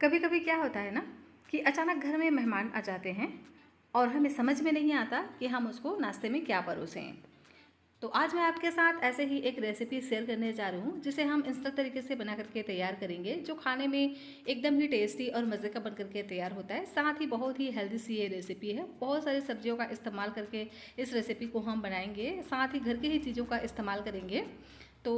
कभी कभी क्या होता है ना कि अचानक घर में मेहमान आ जाते हैं और हमें समझ में नहीं आता कि हम उसको नाश्ते में क्या परोसें। तो आज मैं आपके साथ ऐसे ही एक रेसिपी शेयर करने जा रही हूँ जिसे हम इंस्टेंट तरीके से बना करके तैयार करेंगे, जो खाने में एकदम ही टेस्टी और मज़े का बन करके तैयार होता है। साथ ही बहुत ही हेल्दी सी ये रेसिपी है। बहुत सारी सब्जियों का इस्तेमाल करके इस रेसिपी को हम बनाएंगे, साथ ही घर की ही चीज़ों का इस्तेमाल करेंगे। तो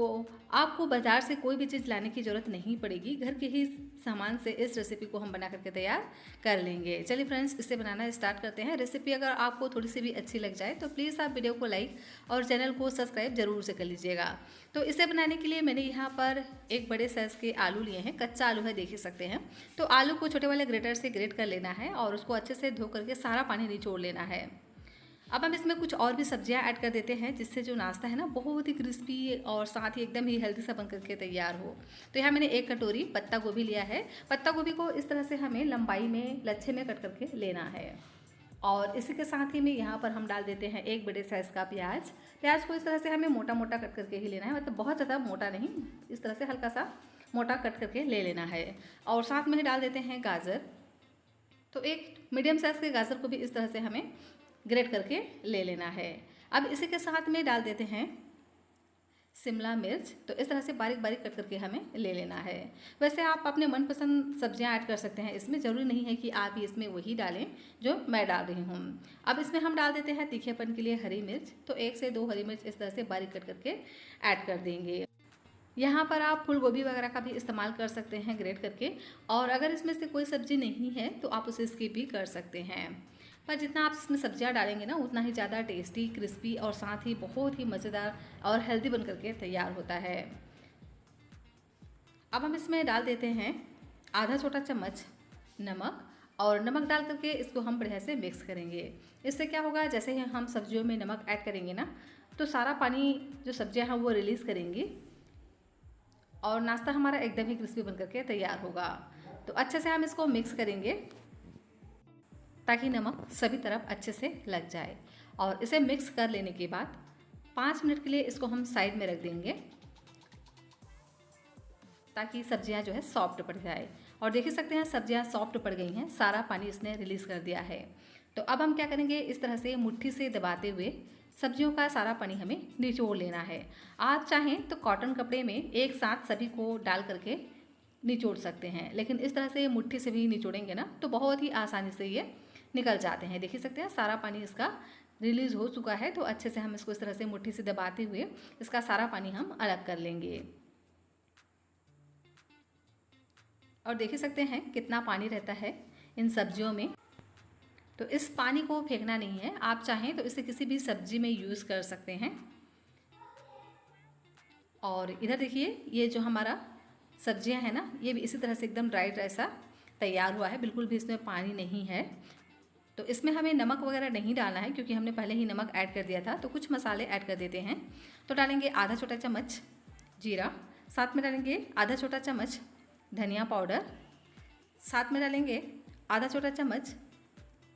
आपको बाज़ार से कोई भी चीज़ लाने की ज़रूरत नहीं पड़ेगी। घर के ही सामान से इस रेसिपी को हम बना करके तैयार कर लेंगे। चलिए फ्रेंड्स, इसे बनाना स्टार्ट करते हैं। रेसिपी अगर आपको थोड़ी सी भी अच्छी लग जाए तो प्लीज़ आप वीडियो को लाइक और चैनल को सब्सक्राइब जरूर से कर लीजिएगा। तो इसे बनाने के लिए मैंने यहाँ पर एक बड़े साइज़ के आलू लिए हैं। कच्चा आलू है, देख ही सकते हैं। तो आलू को छोटे वाले ग्रेटर से ग्रेट कर लेना है और उसको अच्छे से धो करके सारा पानी निचोड़ लेना है। अब हम इसमें कुछ और भी सब्जियां ऐड कर देते हैं, जिससे जो नाश्ता है ना बहुत ही क्रिस्पी और साथ ही एकदम ही हेल्दी सा बन करके तैयार हो। तो यहाँ मैंने एक कटोरी पत्ता गोभी लिया है। पत्ता गोभी को इस तरह से हमें लंबाई में लच्छे में कट करके लेना है। और इसी के साथ ही में यहाँ पर हम डाल देते हैं एक बड़े साइज़ का प्याज। प्याज को इस तरह से हमें मोटा मोटा कट करके ही लेना है, मतलब बहुत ज़्यादा मोटा नहीं, इस तरह से हल्का सा मोटा कट करके ले लेना है। और साथ में ही डाल देते हैं गाजर। तो एक मीडियम साइज़ के गाजर को भी इस तरह से हमें ग्रेट करके ले लेना है। अब इसी के साथ में डाल देते हैं शिमला मिर्च। तो इस तरह से बारीक बारीक कट करके हमें ले लेना है। वैसे आप अपने मनपसंद सब्जियां ऐड कर सकते हैं, इसमें ज़रूरी नहीं है कि आप ही इसमें वही डालें जो मैं डाल रही हूँ। अब इसमें हम डाल देते हैं तीखेपन के लिए हरी मिर्च। तो 1 से 2 हरी मिर्च इस तरह से बारीक कट करके ऐड कर देंगे। यहाँ पर आप फूल गोभी वगैरह का भी इस्तेमाल कर सकते हैं ग्रेट करके, और अगर इसमें से कोई सब्ज़ी नहीं है तो आप उसे स्किप भी कर सकते हैं। पर जितना आप इसमें सब्जियां डालेंगे ना उतना ही ज़्यादा टेस्टी, क्रिस्पी और साथ ही बहुत ही मज़ेदार और हेल्दी बन करके तैयार होता है। अब हम इसमें डाल देते हैं आधा छोटा चम्मच नमक, और नमक डाल करके इसको हम बढ़िया से मिक्स करेंगे। इससे क्या होगा, जैसे ही हम सब्जियों में नमक ऐड करेंगे ना तो सारा पानी जो सब्जियां हैं वो रिलीज़ करेंगी और नाश्ता हमारा एकदम ही क्रिस्पी बन करके तैयार होगा। तो अच्छे से हम इसको मिक्स करेंगे ताकि नमक सभी तरफ अच्छे से लग जाए। और इसे मिक्स कर लेने के बाद 5 मिनट के लिए इसको हम साइड में रख देंगे ताकि सब्जियां जो है सॉफ्ट पड़ जाए। और देख ही सकते हैं सब्जियां सॉफ्ट पड़ गई हैं, सारा पानी इसने रिलीज़ कर दिया है। तो अब हम क्या करेंगे, इस तरह से मुट्ठी से दबाते हुए सब्जियों का सारा पानी हमें निचोड़ लेना है। आप चाहें तो कॉटन कपड़े में एक साथ सभी को डाल करके निचोड़ सकते हैं, लेकिन इस तरह से मुट्ठी से भी निचोड़ेंगे ना तो बहुत ही आसानी से ये निकल जाते हैं। देख ही सकते हैं सारा पानी इसका रिलीज़ हो चुका है। तो अच्छे से हम इसको इस तरह से मुट्ठी से दबाते हुए इसका सारा पानी हम अलग कर लेंगे। और देख ही सकते हैं कितना पानी रहता है इन सब्जियों में। तो इस पानी को फेंकना नहीं है, आप चाहें तो इसे किसी भी सब्जी में यूज़ कर सकते हैं। और इधर देखिए ये जो हमारा सब्जियां हैं ना, ये भी इसी तरह से एकदम ड्राई ड्राई सा तैयार हुआ है, बिल्कुल भी इसमें पानी नहीं है। तो इसमें हमें नमक वगैरह नहीं डालना है क्योंकि हमने पहले ही नमक ऐड कर दिया था। तो कुछ मसाले ऐड कर देते हैं। तो डालेंगे आधा छोटा चम्मच जीरा, साथ में डालेंगे आधा छोटा चम्मच धनिया पाउडर, साथ में डालेंगे आधा छोटा चम्मच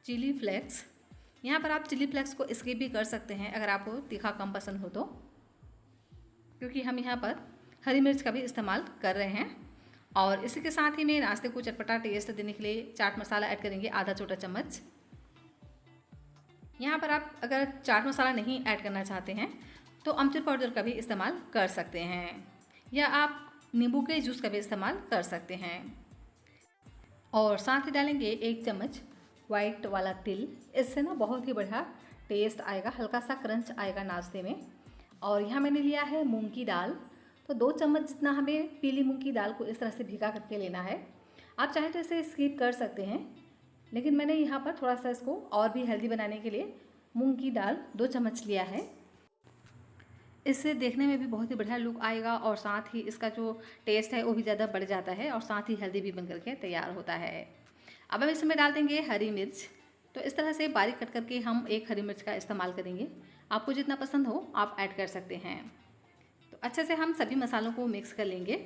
चिली फ्लेक्स। यहाँ पर आप चिली फ्लेक्स को स्किप भी कर सकते हैं अगर आपको तीखा कम पसंद हो तो, क्योंकि हम यहाँ पर हरी मिर्च का भी इस्तेमाल कर रहे हैं। और इसी के साथ ही में नाश्ते को चटपटा टेस्ट देने के लिए चाट मसाला ऐड करेंगे आधा छोटा चम्मच। यहाँ पर आप अगर चाट मसाला नहीं ऐड करना चाहते हैं तो अमचूर पाउडर का भी इस्तेमाल कर सकते हैं, या आप नींबू के जूस का भी इस्तेमाल कर सकते हैं। और साथ ही डालेंगे 1 चम्मच वाइट वाला तिल। इससे ना बहुत ही बढ़िया टेस्ट आएगा, हल्का सा क्रंच आएगा नाश्ते में। और यहाँ मैंने लिया है मूंग की दाल। तो 2 चम्मच जितना हमें पीली मूंग की दाल को इस तरह से भिगा करके लेना है। आप चाहें तो इसे स्किप कर सकते हैं, लेकिन मैंने यहाँ पर थोड़ा सा इसको और भी हेल्दी बनाने के लिए मूंग की दाल 2 चम्मच लिया है। इससे देखने में भी बहुत ही बढ़िया लुक आएगा और साथ ही इसका जो टेस्ट है वो भी ज़्यादा बढ़ जाता है और साथ ही हेल्दी भी बन करके तैयार होता है। अब हम इसमें डाल देंगे हरी मिर्च। तो इस तरह से बारीक कट करके हम 1 हरी मिर्च का इस्तेमाल करेंगे, आपको जितना पसंद हो आप ऐड कर सकते हैं। तो अच्छे से हम सभी मसालों को मिक्स कर लेंगे।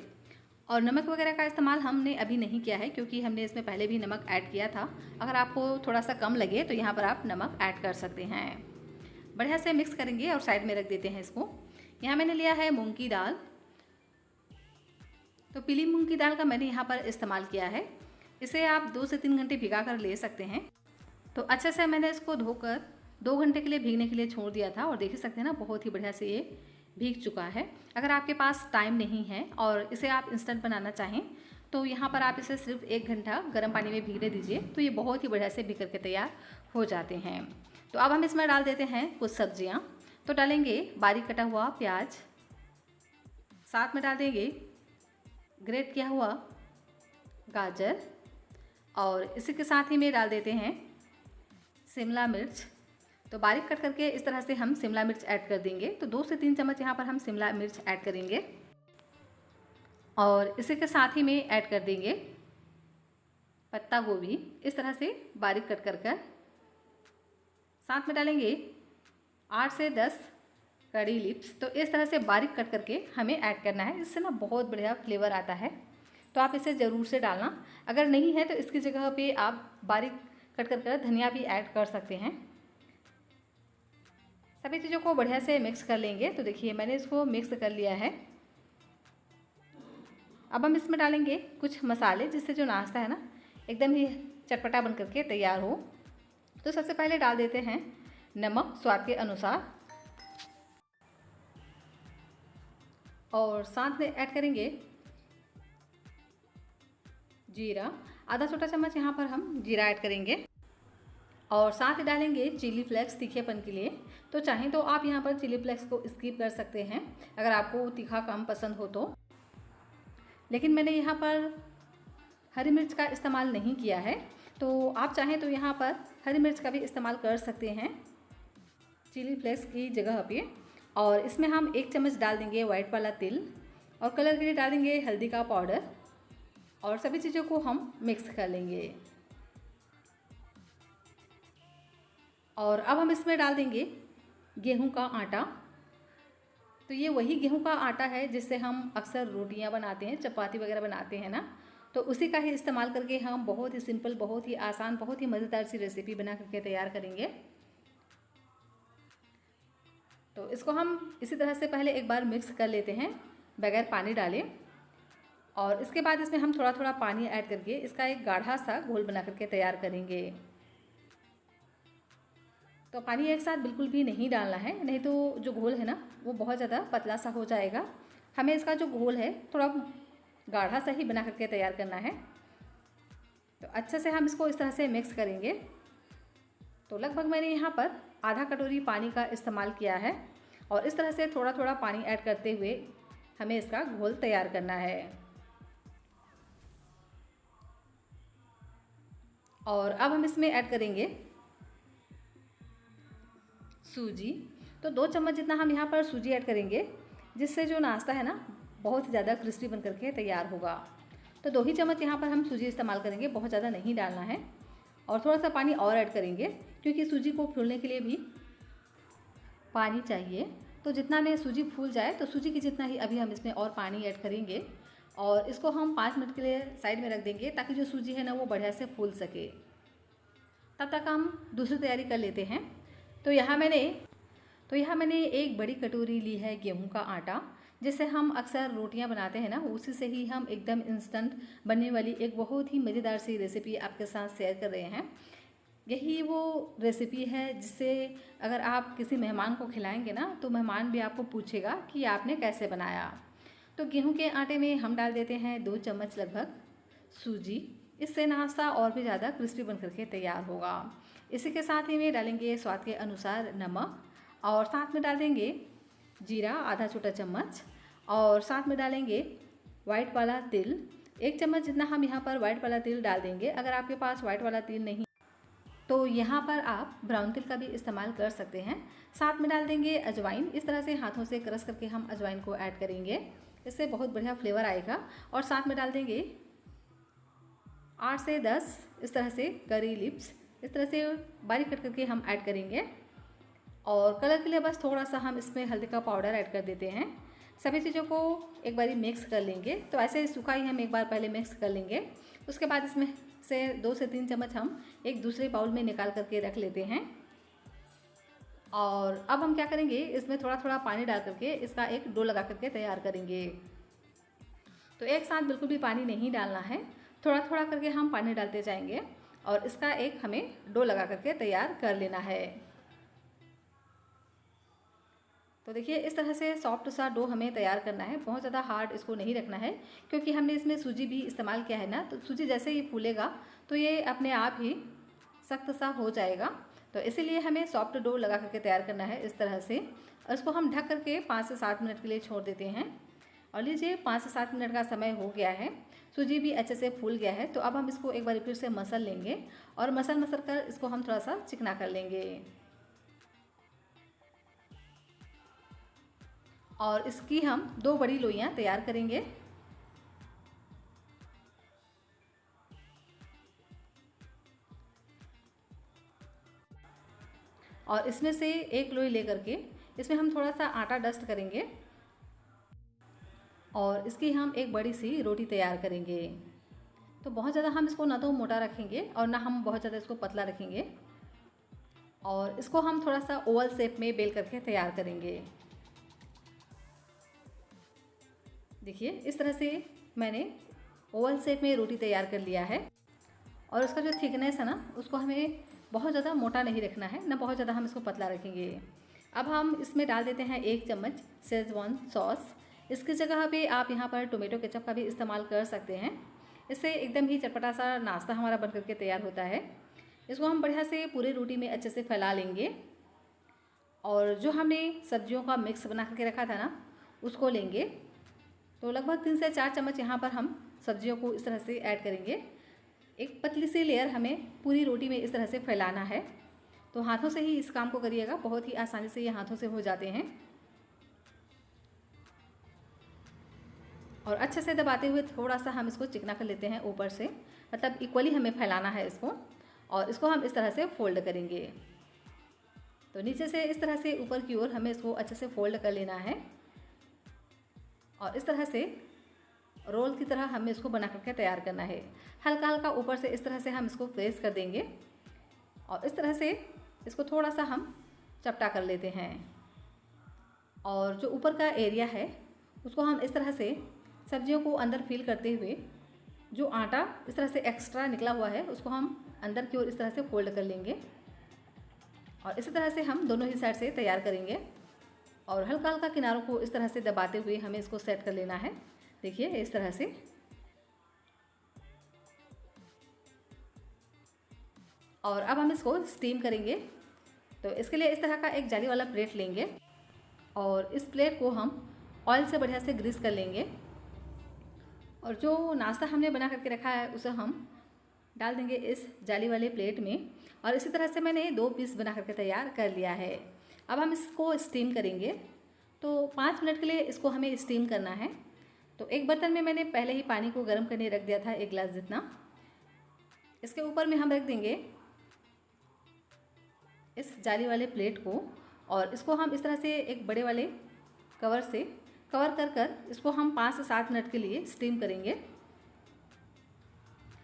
और नमक वगैरह का इस्तेमाल हमने अभी नहीं किया है क्योंकि हमने इसमें पहले भी नमक ऐड किया था। अगर आपको थोड़ा सा कम लगे तो यहाँ पर आप नमक ऐड कर सकते हैं। बढ़िया से मिक्स करेंगे और साइड में रख देते हैं इसको। यहाँ मैंने लिया है मूंग की दाल। तो पीली मूंग की दाल का मैंने यहाँ पर इस्तेमाल किया है। इसे आप 2 से 3 घंटे भिगा कर ले सकते हैं। तो अच्छे से मैंने इसको धोकर 2 घंटे के लिए भीगने के लिए छोड़ दिया था और देख सकते हैं ना, बहुत ही बढ़िया से ये भीग चुका है। अगर आपके पास टाइम नहीं है और इसे आप इंस्टेंट बनाना चाहें तो यहाँ पर आप इसे सिर्फ 1 घंटा गर्म पानी में भीगने दीजिए, तो ये बहुत ही बढ़िया से भीग करके तैयार हो जाते हैं। तो अब हम इसमें डाल देते हैं कुछ सब्जियाँ। तो डालेंगे बारीक कटा हुआ प्याज, साथ में डाल देंगे ग्रेट किया हुआ गाजर, और इसी के साथ ही में डाल देते हैं शिमला मिर्च। तो बारीक कट करके इस तरह से हम शिमला मिर्च ऐड कर देंगे। तो 2 से 3 चम्मच यहाँ पर हम शिमला मिर्च ऐड करेंगे और इसी के साथ ही में ऐड कर देंगे पत्ता गोभी, इस तरह से बारीक कट कर कर। साथ में डालेंगे 8 से 10 कड़ी लिप्स। तो इस तरह से बारीक कट करके हमें ऐड करना है, इससे ना बहुत बढ़िया फ्लेवर आता है। तो आप इसे ज़रूर से डालना। अगर नहीं है तो इसकी जगह पे आप बारीक कट कर कर धनिया भी ऐड कर सकते हैं। सभी चीज़ों को बढ़िया से मिक्स कर लेंगे। तो देखिए मैंने इसको मिक्स कर लिया है। अब हम इसमें डालेंगे कुछ मसाले, जिससे जो नाश्ता है ना एकदम ही चटपटा बन करके तैयार हो। तो सबसे पहले डाल देते हैं नमक स्वाद के अनुसार, और साथ में ऐड करेंगे जीरा, आधा छोटा चम्मच यहाँ पर हम जीरा ऐड करेंगे, और साथ ही डालेंगे चिली फ्लेक्स तीखेपन के लिए। तो चाहें तो आप यहाँ पर चिली फ्लेक्स को स्किप कर सकते हैं अगर आपको तीखा कम पसंद हो तो, लेकिन मैंने यहाँ पर हरी मिर्च का इस्तेमाल नहीं किया है। तो आप चाहें तो यहाँ पर हरी मिर्च का भी इस्तेमाल कर सकते हैं चिली फ्लेक्स की जगह पे। और इसमें हम 1 चम्मच डाल देंगे वाइट वाला तिल, और कलर के लिए डाल देंगे हल्दी का पाउडर, और सभी चीज़ों को हम मिक्स कर लेंगे। और अब हम इसमें डाल देंगे गेहूं का आटा। तो ये वही गेहूं का आटा है जिससे हम अक्सर रोटियां बनाते हैं, चपाती वगैरह बनाते हैं ना, तो उसी का ही इस्तेमाल करके हम बहुत ही सिंपल, बहुत ही आसान, बहुत ही मज़ेदार सी रेसिपी बना करके तैयार करेंगे। तो इसको हम इसी तरह से पहले एक बार मिक्स कर लेते हैं बगैर पानी डाले, और इसके बाद इसमें हम थोड़ा थोड़ा पानी ऐड करके इसका एक गाढ़ा सा घोल बना करके तैयार करेंगे। तो पानी एक साथ बिल्कुल भी नहीं डालना है, नहीं तो जो घोल है ना वो बहुत ज़्यादा पतला सा हो जाएगा। हमें इसका जो घोल है थोड़ा गाढ़ा सा ही बना करके तैयार करना है। तो अच्छे से हम इसको इस तरह से मिक्स करेंगे। तो लगभग मैंने यहाँ पर आधा कटोरी पानी का इस्तेमाल किया है, और इस तरह से थोड़ा थोड़ा पानी ऐड करते हुए हमें इसका घोल तैयार करना है। और अब हम इसमें ऐड करेंगे सूजी। तो 2 चम्मच जितना हम यहाँ पर सूजी ऐड करेंगे, जिससे जो नाश्ता है ना बहुत ज़्यादा क्रिस्पी बन करके तैयार होगा। तो 2 ही चम्मच यहाँ पर हम सूजी इस्तेमाल करेंगे, बहुत ज़्यादा नहीं डालना है। और थोड़ा सा पानी और ऐड करेंगे, क्योंकि सूजी को फूलने के लिए भी पानी चाहिए। तो जितना में सूजी फूल जाए तो सूजी की जितना ही अभी हम इसमें और पानी ऐड करेंगे, और इसको हम 5 मिनट के लिए साइड में रख देंगे, ताकि जो सूजी है ना वो बढ़िया से फूल सके। तब तक हम दूसरी तैयारी कर लेते हैं। तो यहाँ मैंने एक बड़ी कटोरी ली है गेहूं का आटा, जिससे हम अक्सर रोटियां बनाते हैं ना, उसी से ही हम एकदम इंस्टेंट बनने वाली एक बहुत ही मज़ेदार सी रेसिपी आपके साथ शेयर कर रहे हैं। यही वो रेसिपी है जिससे अगर आप किसी मेहमान को खिलाएंगे ना, तो मेहमान भी आपको पूछेगा कि आपने कैसे बनाया। तो गेहूं के आटे में हम डाल देते हैं 2 चम्मच लगभग सूजी। इससे नाश्ता और भी ज़्यादा क्रिस्पी बन करके तैयार होगा। इसी के साथ ही में डालेंगे स्वाद के अनुसार नमक, और साथ में डाल देंगे जीरा आधा छोटा चम्मच, और साथ में डालेंगे वाइट वाला तिल 1 चम्मच जितना हम यहाँ पर वाइट वाला तिल डाल देंगे। अगर आपके पास वाइट वाला तिल नहीं तो यहाँ पर आप ब्राउन तिल का भी इस्तेमाल कर सकते हैं। साथ में डाल देंगे अजवाइन, इस तरह से हाथों से क्रश करके हम अजवाइन को ऐड करेंगे, इससे बहुत बढ़िया फ्लेवर आएगा। और साथ में डाल देंगे 8 से 10 इस तरह से करी लिप्स, इस तरह से बारीक कट करके हम ऐड करेंगे। और कलर के लिए बस थोड़ा सा हम इसमें हल्दी का पाउडर ऐड कर देते हैं। सभी चीज़ों को एक बारी मिक्स कर लेंगे। तो ऐसे सूखा ही हम एक बार पहले मिक्स कर लेंगे। उसके बाद इसमें से 2 से 3 चम्मच हम एक दूसरे बाउल में निकाल करके रख लेते हैं। और अब हम क्या करेंगे, इसमें थोड़ा थोड़ा पानी डाल करके इसका एक डो लगा करके तैयार करेंगे। तो एक साथ बिल्कुल भी पानी नहीं डालना है, थोड़ा थोड़ा करके हम पानी डालते जाएंगे और इसका एक हमें डो लगा करके तैयार कर लेना है। तो देखिए इस तरह से सॉफ्ट सा डो हमें तैयार करना है, बहुत ज़्यादा हार्ड इसको नहीं रखना है, क्योंकि हमने इसमें सूजी भी इस्तेमाल किया है ना, तो सूजी जैसे ही फूलेगा तो ये अपने आप ही सख्त सा हो जाएगा। तो इसीलिए हमें सॉफ्ट डो लगा करके तैयार करना है इस तरह से, और इसको हम ढक करके 5 से 7 मिनट के लिए छोड़ देते हैं। और लीजिए 5 से 7 मिनट का समय हो गया है, सूजी भी अच्छे से फूल गया है। तो अब हम इसको एक बार फिर से मसल लेंगे और मसल कर इसको हम थोड़ा सा चिकना कर लेंगे। और इसकी हम 2 बड़ी लोइयाँ तैयार करेंगे। और इसमें से एक लोई लेकर के इसमें हम थोड़ा सा आटा डस्ट करेंगे और इसकी हम एक बड़ी सी रोटी तैयार करेंगे। तो बहुत ज़्यादा हम इसको ना तो मोटा रखेंगे और ना हम बहुत ज़्यादा इसको पतला रखेंगे, और इसको हम थोड़ा सा ओवल शेप में बेल करके तैयार करेंगे। देखिए इस तरह से मैंने ओवल शेप में रोटी तैयार कर लिया है। और उसका जो थिकनेस है ना, उसको हमें बहुत ज़्यादा मोटा नहीं रखना है, ना बहुत ज़्यादा हम इसको पतला रखेंगे। अब हम इसमें डाल देते हैं 1 चम्मच शेज़वान सॉस। इसकी जगह पे आप यहाँ पर टोमेटो केचप का भी इस्तेमाल कर सकते हैं। इससे एकदम ही चटपटा सा नाश्ता हमारा बन करके तैयार होता है। इसको हम बढ़िया से पूरे रोटी में अच्छे से फैला लेंगे। और जो हमने सब्जियों का मिक्स बना करके रखा था ना, उसको लेंगे। तो लगभग 3 से 4 चम्मच यहाँ पर हम सब्जियों को इस तरह से ऐड करेंगे। एक पतली सी लेयर हमें पूरी रोटी में इस तरह से फैलाना है। तो हाथों से ही इस काम को करिएगा, बहुत ही आसानी से ये हाथों से हो जाते हैं। और अच्छे से दबाते हुए थोड़ा सा हम इसको चिकना कर लेते हैं ऊपर से, मतलब इक्वली हमें फैलाना है इसको। और इसको हम इस तरह से फोल्ड करेंगे। तो नीचे से इस तरह से ऊपर की ओर हमें इसको अच्छे से फोल्ड कर लेना है। और इस तरह से रोल की तरह हमें इसको बना करके तैयार करना है। हल्का हल्का ऊपर से इस तरह से हम इसको प्रेस कर देंगे और इस तरह से इसको थोड़ा सा हम चपटा कर लेते हैं। और जो ऊपर का एरिया है उसको हम इस तरह से सब्जियों को अंदर फिल करते हुए, जो आटा इस तरह से एक्स्ट्रा निकला हुआ है उसको हम अंदर की ओर इस तरह से फोल्ड कर लेंगे। और इसी तरह से हम दोनों ही साइड से तैयार करेंगे। और हल्का हल्का किनारों को इस तरह से दबाते हुए हमें इसको सेट कर लेना है। देखिए इस तरह से। और अब हम इसको स्टीम करेंगे। तो इसके लिए इस तरह का एक जाली वाला प्लेट लेंगे और इस प्लेट को हम ऑयल से बढ़िया से ग्रीस कर लेंगे। और जो नाश्ता हमने बना करके रखा है उसे हम डाल देंगे इस जाली वाले प्लेट में। और इसी तरह से मैंने 2 पीस बना करके तैयार कर लिया है। अब हम इसको स्टीम करेंगे। तो 5 मिनट के लिए इसको हमें स्टीम करना है। तो एक बर्तन में मैंने पहले ही पानी को गर्म करने रख दिया था, 1 गिलास जितना। इसके ऊपर में हम रख देंगे इस जाली वाले प्लेट को, और इसको हम इस तरह से एक बड़े वाले कवर से कवर कर इसको हम 5 से 7 मिनट के लिए स्टीम करेंगे।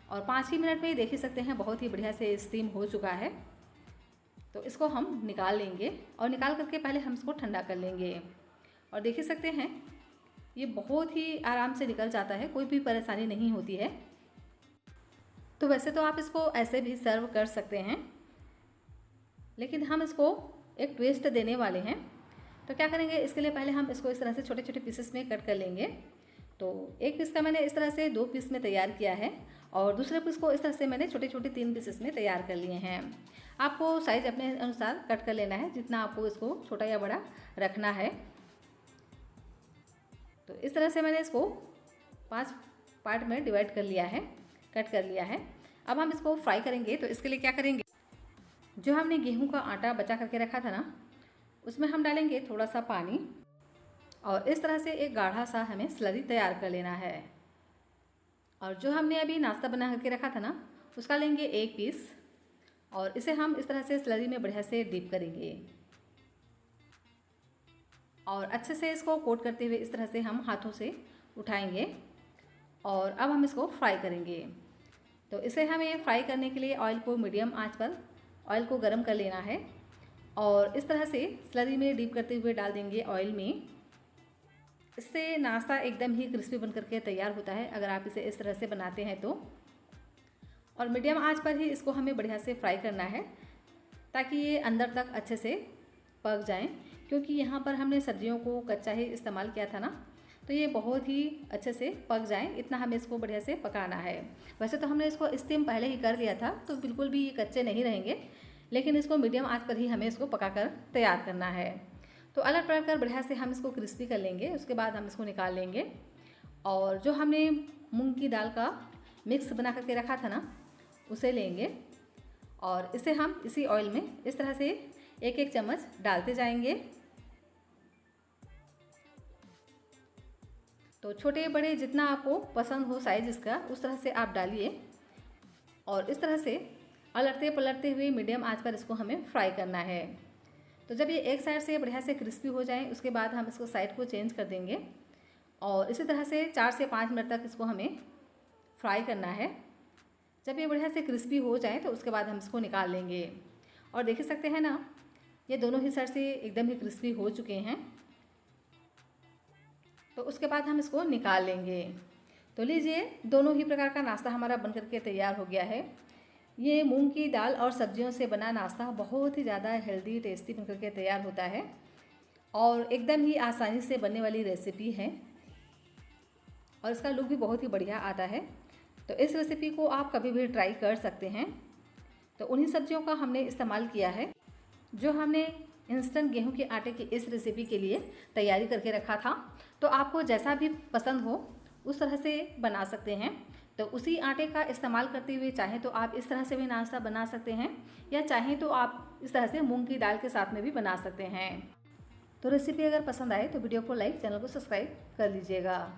और 5 ही मिनट में ही देख ही सकते हैं बहुत ही बढ़िया से स्टीम हो चुका है। तो इसको हम निकाल लेंगे और निकाल करके पहले हम इसको ठंडा कर लेंगे। और देख ही सकते हैं ये बहुत ही आराम से निकल जाता है, कोई भी परेशानी नहीं होती है। तो वैसे तो आप इसको ऐसे भी सर्व कर सकते हैं, लेकिन हम इसको एक ट्विस्ट देने वाले हैं। तो क्या करेंगे, इसके लिए पहले हम इसको इस तरह से छोटे छोटे पीसेस में कट कर लेंगे। तो एक पीस का मैंने इस तरह से 2 पीस में तैयार किया है और दूसरे पीस को इस तरह से मैंने छोटे छोटे 3 पीसेस में तैयार कर लिए हैं। आपको साइज़ अपने अनुसार कट कर लेना है, जितना आपको इसको छोटा या बड़ा रखना है। तो इस तरह से मैंने इसको 5 पार्ट में डिवाइड कर लिया है, कट कर लिया है। अब हम इसको फ्राई करेंगे। तो इसके लिए क्या करेंगे, जो हमने गेहूं का आटा बचा करके रखा था ना, उसमें हम डालेंगे थोड़ा सा पानी और इस तरह से एक गाढ़ा सा हमें स्लरी तैयार कर लेना है। और जो हमने अभी नाश्ता बना करके रखा था ना, उसका लेंगे 1 पीस और इसे हम इस तरह से स्लरी में बढ़िया से डिप करेंगे। और अच्छे से इसको कोट करते हुए इस तरह से हम हाथों से उठाएंगे और अब हम इसको फ्राई करेंगे। तो इसे हमें फ्राई करने के लिए ऑयल को मीडियम आंच पर ऑयल को गर्म कर लेना है और इस तरह से स्लरी में डीप करते हुए डाल देंगे ऑयल में। इससे नाश्ता एकदम ही क्रिस्पी बन करके तैयार होता है अगर आप इसे इस तरह से बनाते हैं तो। और मीडियम आंच पर ही इसको हमें बढ़िया से फ्राई करना है ताकि ये अंदर तक अच्छे से पक जाएं, क्योंकि यहाँ पर हमने सब्जियों को कच्चा ही इस्तेमाल किया था ना, तो ये बहुत ही अच्छे से पक जाएं, इतना हमें इसको बढ़िया से पकाना है। वैसे तो हमने इसको स्टीम पहले ही कर लिया था, तो बिल्कुल भी ये कच्चे नहीं रहेंगे, लेकिन इसको मीडियम आंच पर ही हमें इसको पकाकर तैयार करना है। तो अलग पलट कर बढ़िया से हम इसको क्रिस्पी कर लेंगे, उसके बाद हम इसको निकाल लेंगे। और जो हमने मूंग की दाल का मिक्स बना करके रखा था ना, उसे लेंगे और इसे हम इसी ऑयल में इस तरह से एक एक चम्मच डालते जाएंगे। तो छोटे बड़े जितना आपको पसंद हो साइज इसका, उस तरह से आप डालिए और इस तरह से अलटते पलटते हुए मीडियम आंच पर इसको हमें फ्राई करना है। तो जब ये एक साइड से बढ़िया से क्रिस्पी हो जाए, उसके बाद हम इसको साइड को चेंज कर देंगे और इसी तरह से 4 से 5 मिनट तक इसको हमें फ्राई करना है। जब ये बढ़िया से क्रिस्पी हो जाए तो उसके बाद हम इसको निकाल लेंगे। और देख सकते हैं ना, ये दोनों ही साइड से एकदम ही क्रिस्पी हो चुके हैं। तो उसके बाद हम इसको निकाल लेंगे। तो लीजिए, दोनों ही प्रकार का नाश्ता हमारा बन करके तैयार हो गया है। ये मूंग की दाल और सब्जियों से बना नाश्ता बहुत ही ज़्यादा हेल्दी टेस्टी बन करके तैयार होता है और एकदम ही आसानी से बनने वाली रेसिपी है और इसका लुक भी बहुत ही बढ़िया आता है। तो इस रेसिपी को आप कभी भी ट्राई कर सकते हैं। तो उन्हीं सब्जियों का हमने इस्तेमाल किया है जो हमने इंस्टेंट गेहूं के आटे की इस रेसिपी के लिए तैयारी करके रखा था। तो आपको जैसा भी पसंद हो उस तरह से बना सकते हैं। तो उसी आटे का इस्तेमाल करते हुए चाहें तो आप इस तरह से भी नाश्ता बना सकते हैं, या चाहें तो आप इस तरह से मूंग की दाल के साथ में भी बना सकते हैं। तो रेसिपी अगर पसंद आए तो वीडियो को लाइक, चैनल को सब्सक्राइब कर लीजिएगा।